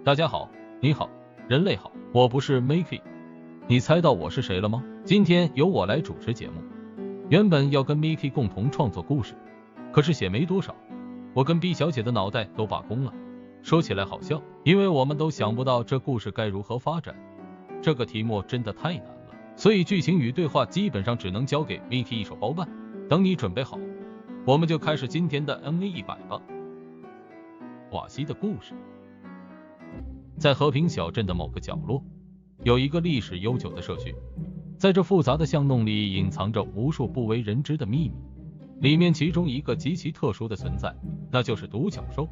大家好，你好，人类好，我不是 Mickey， 你猜到我是谁了吗？今天由我来主持节目。原本要跟 Mickey 共同创作故事，可是写没多少，我跟 B 小姐的脑袋都罢工了。说起来好笑，因为我们都想不到这故事该如何发展。这个题目真的太难了，所以剧情与对话基本上只能交给 Mickey 一手包办。等你准备好，我们就开始今天的 MA100吧。瓦西的故事。在和平小镇的某个角落，有一个历史悠久的社区。在这复杂的巷弄里，隐藏着无数不为人知的秘密。里面其中一个极其特殊的存在，那就是独角兽。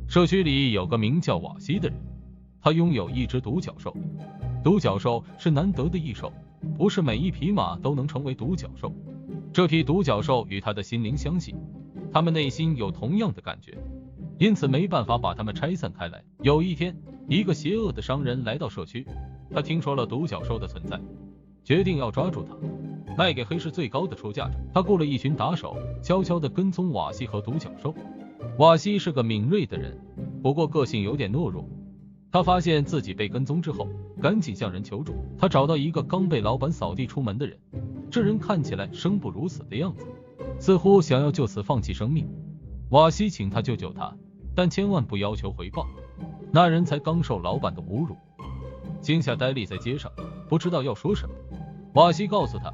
社区里有个名叫瓦西的人，他拥有一只独角兽。独角兽是难得的异兽，不是每一匹马都能成为独角兽。这匹独角兽与他的心灵相系，他们内心有同样的感觉，因此没办法把它们拆散开来。有一天，一个邪恶的商人来到社区，他听说了独角兽的存在，决定要抓住它，卖给黑市最高的出价者。他雇了一群打手，悄悄地跟踪瓦西和独角兽。瓦西是个敏锐的人，不过个性有点懦弱。他发现自己被跟踪之后，赶紧向人求助。他找到一个刚被老板扫地出门的人，这人看起来生不如死的样子，似乎想要就此放弃生命。瓦西请他救救他，但千万不要求回报。那人才刚受老板的侮辱，惊吓呆立在街上，不知道要说什么。瓦西告诉他，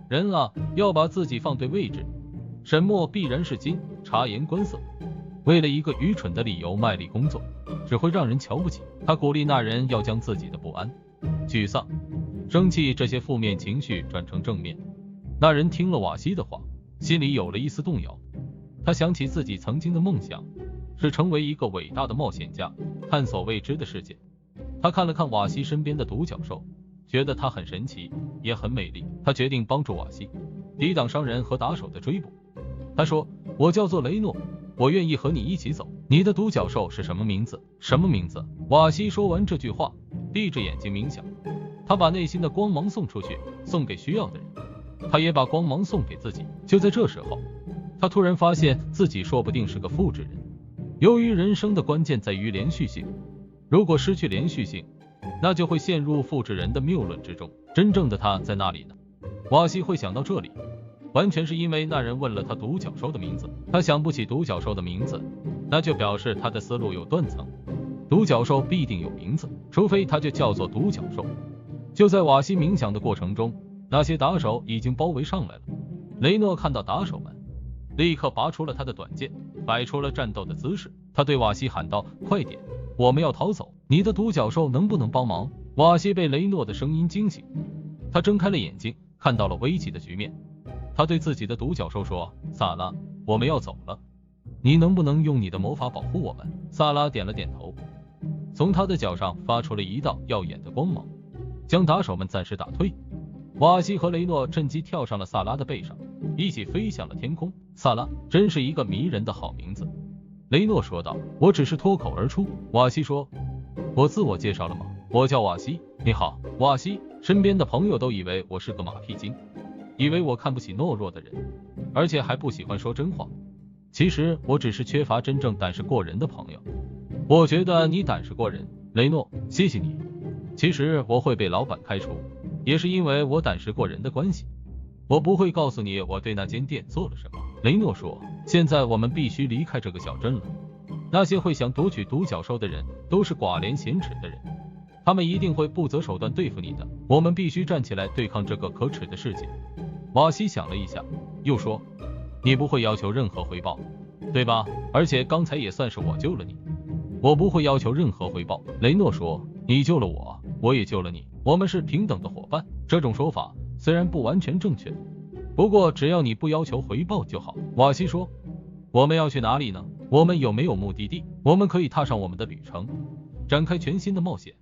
人啊，要把自己放对位置，沈默必然是金，察言观色。为了一个愚蠢的理由卖力工作，只会让人瞧不起。他鼓励那人要将自己的不安、沮丧、生气这些负面情绪转成正面。那人听了瓦西的话，心里有了一丝动摇。他想起自己曾经的梦想是成为一个伟大的冒险家，探索未知的世界。他看了看瓦西身边的独角兽，觉得它很神奇，也很美丽。他决定帮助瓦西抵挡商人和打手的追捕。他说，我叫做雷诺，我愿意和你一起走。你的独角兽是什么名字？什么名字？瓦西说完这句话，闭着眼睛冥想。他把内心的光芒送出去，送给需要的人。他也把光芒送给自己。就在这时候，他突然发现自己说不定是个复制人。由于人生的关键在于连续性，如果失去连续性，那就会陷入复制人的谬论之中。真正的他在哪里呢？瓦西会想到这里，完全是因为那人问了他独角兽的名字。他想不起独角兽的名字，那就表示他的思路有断层。独角兽必定有名字，除非它就叫做独角兽。就在瓦西冥想的过程中，那些打手已经包围上来了。雷诺看到打手们，立刻拔出了他的短剑，摆出了战斗的姿势。他对瓦西喊道，快点，我们要逃走，你的独角兽能不能帮忙？瓦西被雷诺的声音惊醒，他睁开了眼睛，看到了危急的局面。他对自己的独角兽说，萨拉，我们要走了，你能不能用你的魔法保护我们？萨拉点了点头，从他的脚上发出了一道耀眼的光芒，将打手们暂时打退。瓦西和雷诺趁机跳上了萨拉的背上，一起飞向了天空。萨拉真是一个迷人的好名字，雷诺说道。我只是脱口而出。瓦西说，我自我介绍了吗？我叫瓦西。你好，瓦西。身边的朋友都以为我是个马屁精，以为我看不起懦弱的人，而且还不喜欢说真话。其实我只是缺乏真正胆识过人的朋友。我觉得你胆识过人，雷诺，谢谢你。其实我会被老板开除，也是因为我胆识过人的关系。我不会告诉你我对那间店做了什么。雷诺说，现在我们必须离开这个小镇了。那些会想夺取独角兽的人都是寡廉鲜耻的人，他们一定会不择手段对付你的。我们必须站起来对抗这个可耻的世界。瓦西想了一下，又说，你不会要求任何回报，对吧？而且刚才也算是我救了你。我不会要求任何回报。雷诺说，你救了我，我也救了你，我们是平等的伙伴。这种说法虽然不完全正确，不过只要你不要求回报就好。瓦西说，我们要去哪里呢？我们有没有目的地？我们可以踏上我们的旅程，展开全新的冒险。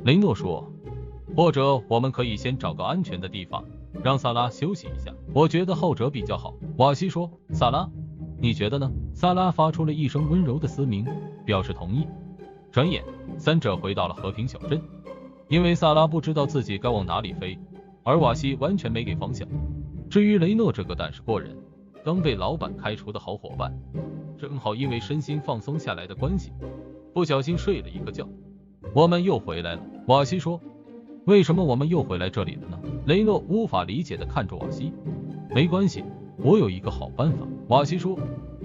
雷诺说，或者我们可以先找个安全的地方，让萨拉休息一下。我觉得后者比较好。瓦西说，萨拉，你觉得呢？萨拉发出了一声温柔的嘶鸣，表示同意。转眼，三者回到了和平小镇。因为萨拉不知道自己该往哪里飞，而瓦西完全没给方向。至于雷诺这个胆识过人，刚被老板开除的好伙伴，正好因为身心放松下来的关系，不小心睡了一个觉。我们又回来了。瓦西说，为什么我们又回来这里了呢？雷诺无法理解地看着瓦西。没关系，我有一个好办法。瓦西说，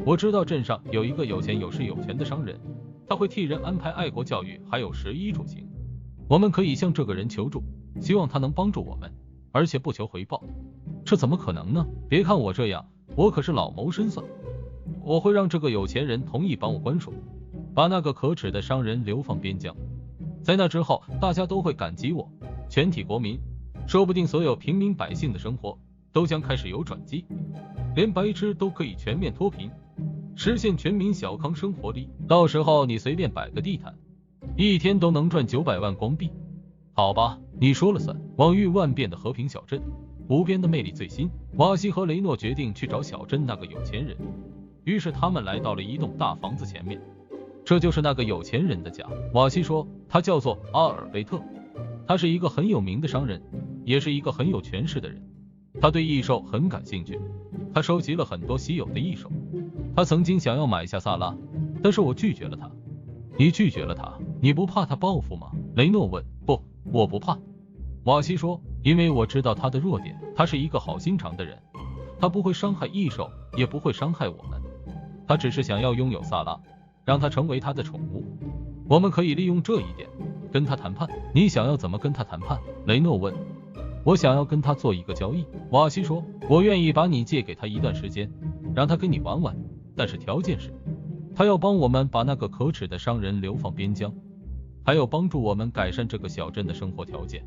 我知道镇上有一个有钱有势有权的商人，他会替人安排爱国教育还有食衣住行，我们可以向这个人求助，希望他能帮助我们，而且不求回报。这怎么可能呢？别看我这样，我可是老谋深算，我会让这个有钱人同意帮我关说，把那个可耻的商人流放边疆。在那之后，大家都会感激我，全体国民，说不定所有平民百姓的生活都将开始有转机，连白痴都可以全面脱贫，实现全民小康生活力。到时候你随便摆个地毯，一天都能赚900万光币。好吧，你说了算。网域万变的和平小镇，无边的魅力最新。瓦西和雷诺决定去找小镇那个有钱人，于是他们来到了一栋大房子前面。这就是那个有钱人的家。瓦西说，他叫做阿尔贝特，他是一个很有名的商人，也是一个很有权势的人。他对异兽很感兴趣，他收集了很多稀有的异兽。他曾经想要买下萨拉，但是我拒绝了他。你拒绝了他？你不怕他报复吗？雷诺问。不，我不怕。瓦西说，因为我知道他的弱点，他是一个好心肠的人，他不会伤害异兽，也不会伤害我们，他只是想要拥有萨拉，让他成为他的宠物。我们可以利用这一点跟他谈判。你想要怎么跟他谈判？雷诺问。我想要跟他做一个交易。瓦西说，我愿意把你借给他一段时间，让他跟你玩玩，但是条件是他要帮我们把那个可耻的商人流放边疆，还有帮助我们改善这个小镇的生活条件。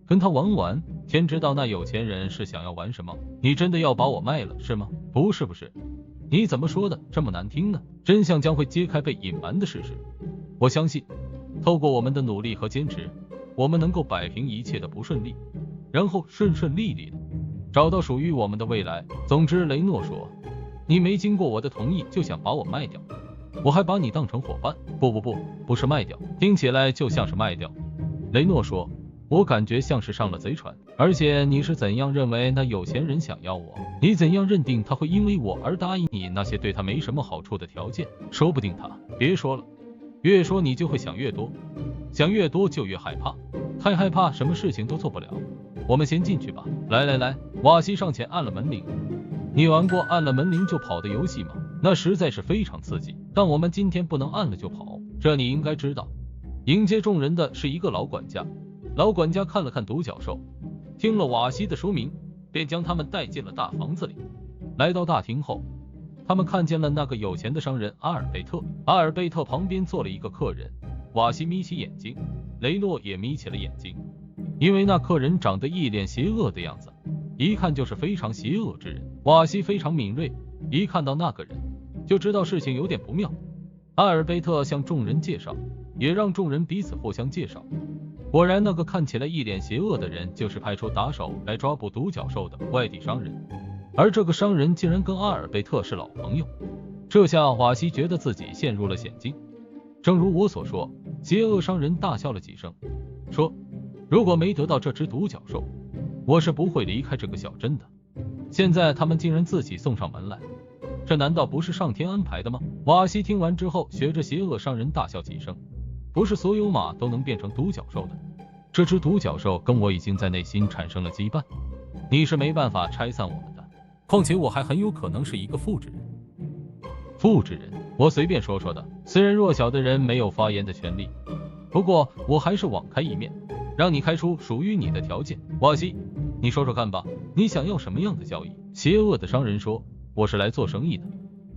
跟他玩玩，天知道那有钱人是想要玩什么。你真的要把我卖了是吗？不是不是，你怎么说的这么难听呢？真相将会揭开被隐瞒的事实。我相信透过我们的努力和坚持，我们能够摆平一切的不顺利，然后顺顺利利的找到属于我们的未来。总之，雷诺说，你没经过我的同意就想把我卖掉，我还把你当成伙伴。不是卖掉，听起来就像是卖掉。雷诺说，我感觉像是上了贼船。而且你是怎样认为那有钱人想要我？你怎样认定他会因为我而答应你那些对他没什么好处的条件？说不定他……别说了，越说你就会想越多，想越多就越害怕，太害怕什么事情都做不了。我们先进去吧。来，瓦西上前按了门铃。你玩过按了门铃就跑的游戏吗？那实在是非常刺激，但我们今天不能按了就跑，这你应该知道。迎接众人的是一个老管家。老管家看了看独角兽，听了瓦西的说明，便将他们带进了大房子里。来到大厅后，他们看见了那个有钱的商人阿尔贝特。阿尔贝特旁边坐了一个客人。瓦西眯起眼睛，雷诺也眯起了眼睛，因为那客人长得一脸邪恶的样子，一看就是非常邪恶之人。瓦西非常敏锐，一看到那个人就知道事情有点不妙。阿尔贝特向众人介绍，也让众人彼此互相介绍。果然，那个看起来一脸邪恶的人就是派出打手来抓捕独角兽的外地商人，而这个商人竟然跟阿尔贝特是老朋友。这下瓦西觉得自己陷入了险境。正如我所说，邪恶商人大笑了几声，说，如果没得到这只独角兽，我是不会离开这个小镇的。现在他们竟然自己送上门来，这难道不是上天安排的吗？瓦西听完之后学着邪恶商人大笑几声。不是所有马都能变成独角兽的，这只独角兽跟我已经在内心产生了羁绊，你是没办法拆散我们的。况且我还很有可能是一个复制人。复制人？我随便说说的，虽然弱小的人没有发言的权利，不过我还是网开一面，让你开出属于你的条件。瓦西，你说说看吧，你想要什么样的交易？邪恶的商人说，我是来做生意的，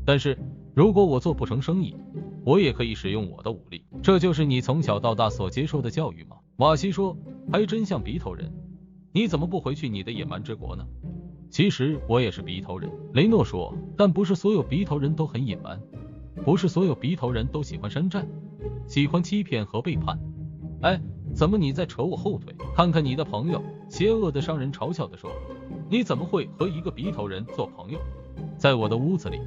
但是如果我做不成生意，我也可以使用我的武力。这就是你从小到大所接受的教育吗？瓦西说，还真像鼻头人，你怎么不回去你的野蛮之国呢？其实我也是鼻头人。雷诺说，但不是所有鼻头人都很野蛮，不是所有鼻头人都喜欢山寨，喜欢欺骗和背叛。哎，怎么你在扯我后腿？看看你的朋友。邪恶的商人嘲笑地说，你怎么会和一个鼻头人做朋友？在我的屋子里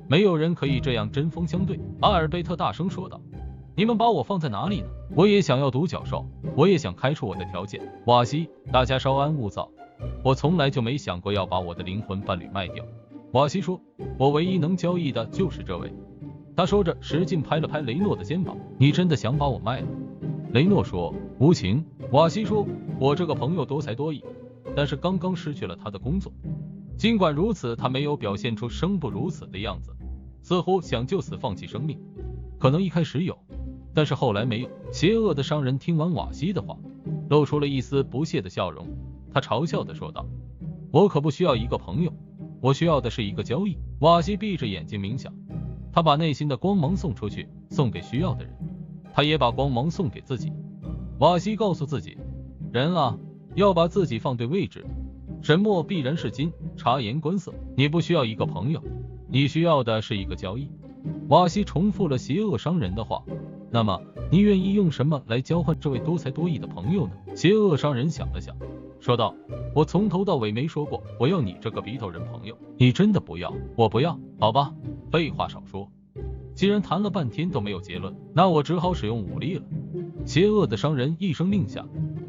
没有人可以这样针锋相对。阿尔贝特大声说道，你们把我放在哪里呢？我也想要独角兽，我也想开出我的条件。瓦西，大家稍安勿躁，我从来就没想过要把我的灵魂伴侣卖掉。瓦西说，我唯一能交易的就是这位。他说着使劲拍了拍雷诺的肩膀，你真的想把我卖了？雷诺说，无情。瓦西说，我这个朋友多才多艺，但是刚刚失去了他的工作。尽管如此，他没有表现出生不如死的样子，似乎想就此放弃生命。可能一开始有，但是后来没有。邪恶的商人听完瓦西的话，露出了一丝不屑的笑容。他嘲笑地说道，我可不需要一个朋友，我需要的是一个交易。瓦西闭着眼睛冥想，他把内心的光芒送出去，送给需要的人，他也把光芒送给自己。瓦西告诉自己，人啊，要把自己放对位置，沉默必然是金，察言观色。你不需要一个朋友，你需要的是一个交易。瓦西重复了邪恶商人的话，那么你愿意用什么来交换这位多才多艺的朋友呢？邪恶商人想了想，说道，我从头到尾没说过我要你这个鼻头人朋友。你真的不要？我不要。好吧，废话少说，既然谈了半天都没有结论，那我只好使用武力了。邪恶的商人一声令下，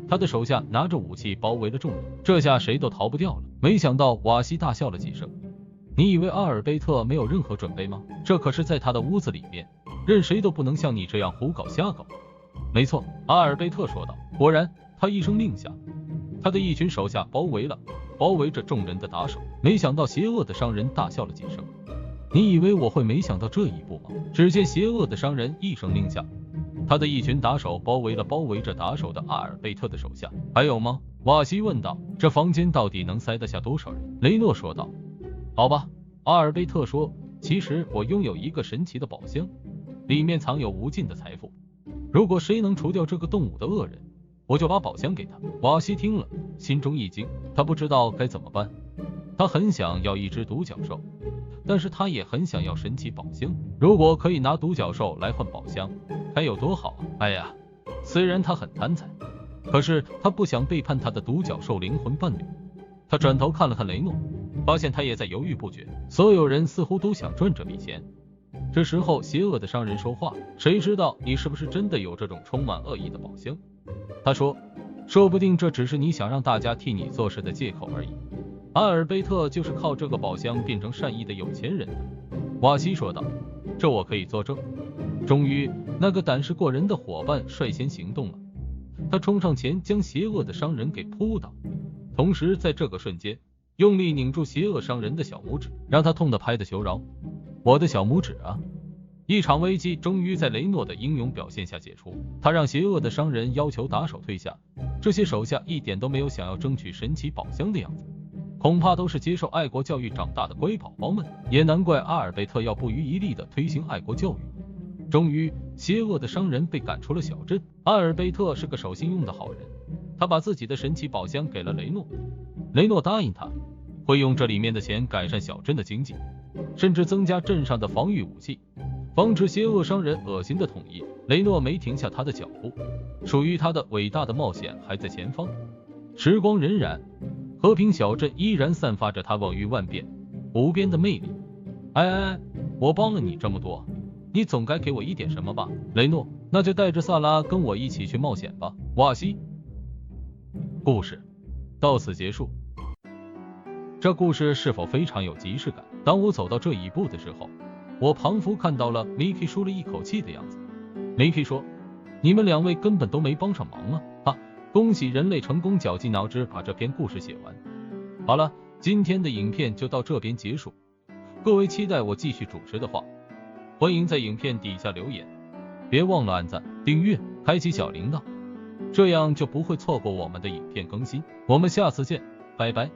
他的手下拿着武器包围了众人，这下谁都逃不掉了。没想到瓦西大笑了几声，你以为阿尔贝特没有任何准备吗？这可是在他的屋子里面，任谁都不能像你这样胡搞瞎搞。没错，阿尔贝特说道。果然，他一声令下，他的一群手下包围着众人的打手。没想到邪恶的商人大笑了几声，你以为我会没想到这一步吗？只见邪恶的商人一声令下，他的一群打手包围着打手的阿尔贝特的手下。还有吗？瓦西问道。这房间到底能塞得下多少人？雷诺说道。好吧，阿尔贝特说，其实我拥有一个神奇的宝箱，里面藏有无尽的财富，如果谁能除掉这个动物的恶人，我就把宝箱给他。瓦西听了心中一惊，他不知道该怎么办。他很想要一只独角兽，但是他也很想要神奇宝箱，如果可以拿独角兽来换宝箱，该有多好啊！哎呀，虽然他很贪财，可是他不想背叛他的独角兽灵魂伴侣。他转头看了看雷诺，发现他也在犹豫不决。所有人似乎都想赚这笔钱。这时候邪恶的商人说话，谁知道你是不是真的有这种充满恶意的宝箱？他说，说不定这只是你想让大家替你做事的借口而已。阿尔贝特就是靠这个宝箱变成善意的有钱人的。瓦西说道，这我可以作证。终于，那个胆识过人的伙伴率先行动了，他冲上前将邪恶的商人给扑倒，同时在这个瞬间用力拧住邪恶商人的小拇指，让他痛得拍得求饶。我的小拇指啊！一场危机终于在雷诺的英勇表现下解除，他让邪恶的商人要求打手退下，这些手下一点都没有想要争取神奇宝箱的样子，恐怕都是接受爱国教育长大的乖宝宝们，也难怪阿尔贝特要不遗余力地推行爱国教育。终于，邪恶的商人被赶出了小镇。阿尔贝特是个守信用的好人，他把自己的神奇宝箱给了雷诺。雷诺答应他会用这里面的钱改善小镇的经济，甚至增加镇上的防御武器，防止邪恶商人恶心的统一。雷诺没停下他的脚步，属于他的伟大的冒险还在前方。时光荏苒，和平小镇依然散发着它往于万变无边的魅力。哎，我帮了你这么多，你总该给我一点什么吧？雷诺，那就带着萨拉跟我一起去冒险吧。瓦西。故事到此结束。这故事是否非常有即视感？当我走到这一步的时候，我仿佛看到了 Mickey 舒了一口气的样子。Mickey 说，你们两位根本都没帮上忙啊！哈，恭喜人类成功绞尽脑汁把这篇故事写完。好了，今天的影片就到这边结束。各位期待我继续主持的话，欢迎在影片底下留言，别忘了按赞、订阅、开启小铃铛，这样就不会错过我们的影片更新。我们下次见，拜拜。